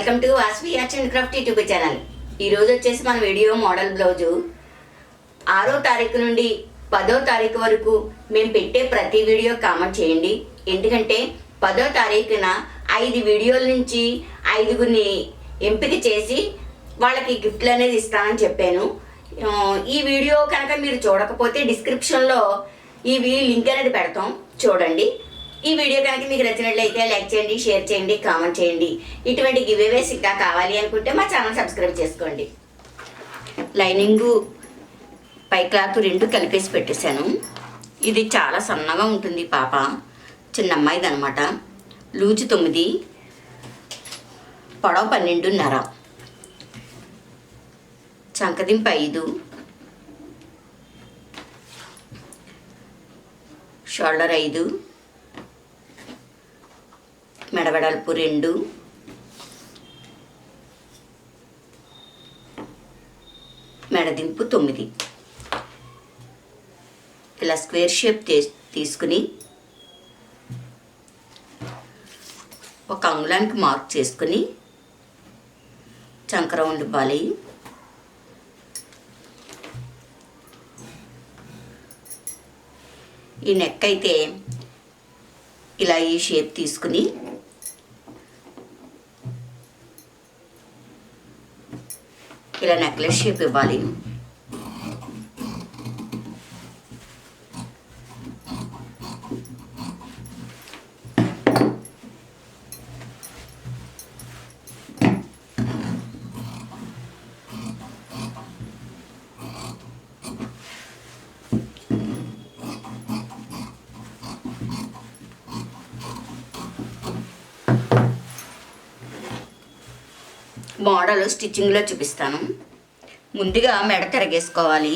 Welcome to Vasavi-Arts&Crafts YouTube channel. ఈరోజు వచ్చేసి మన వీడియో మోడల్ బ్లౌజు 6వ తారీఖు నుండి 10వ తారీఖు వరకు మేము పెట్టే ప్రతి వీడియో కామెంట్ చేయండి. ఎందుకంటే 10వ తారీఖున 5 వీడియోల నుంచి 5గురిని ఎంపిక చేసి వాళ్ళకి గిఫ్ట్లు అనేది ఇస్తానని చెప్పాను. ఈ వీడియో కనుక మీరు చూడకపోతే డిస్క్రిప్షన్లో ఈ లింక్ అనేది పెడతాం, చూడండి. ఈ వీడియో కనుక మీకు నచ్చినట్లయితే లైక్ చేయండి, షేర్ చేయండి, కామెంట్ చేయండి. ఇటువంటి గివ్అవేస్ ఇంకా కావాలి అనుకుంటే మా ఛానల్ సబ్స్క్రైబ్ చేసుకోండి. లైనింగు పై క్లాత్ 2 కలిపేసి పెట్టేశాను. ఇది చాలా సన్నగా ఉంటుంది. పాప చిన్న అమ్మాయిది అనమాట. లూజు 9, పొడవు 12.5, చంకదింపు 5, షోల్డర్ 5, మెడవెడల్పు 2, మెడదింపు 9. ఇలా స్క్వేర్ షేప్ తీసుకుని ఒక అంగుళానికి మార్క్ చేసుకుని చంక రౌండ్ ఇవ్వాలి. ఈ నెక్ అయితే ఇలా ఈ షేప్ తీసుకుని ఇలా నెక్లెస్ షేప్ ఇవ్వాలి. మోడల్ స్టిచ్చింగ్లో చూపిస్తాను. ముందుగా మెడ తిరగేసుకోవాలి.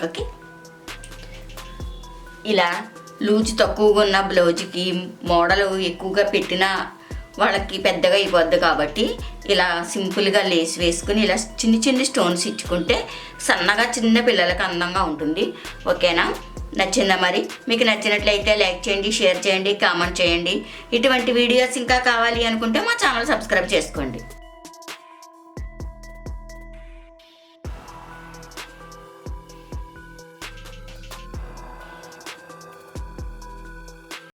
ఓకే, ఇలా లూజ్ తక్కువగా ఉన్న బ్లౌజ్కి మోడల్ ఎక్కువగా పెట్టిన వాళ్ళకి పెద్దగా అయిపోద్ది కాబట్టి ఇలా సింపుల్గా లేస్ వేసుకుని ఇలా చిన్న చిన్న స్టోన్స్ ఇచ్చుకుంటే సన్నగా చిన్న పిల్లలకి అందంగా ఉంటుంది. ఓకేనా? నచ్చిందా? మరి మీకు నచ్చినట్లయితే లైక్ చేయండి, షేర్ చేయండి, కామెంట్ చేయండి. ఇటువంటి వీడియోస్ ఇంకా కావాలి అనుకుంటే మా ఛానల్ సబ్స్క్రైబ్ చేసుకోండి.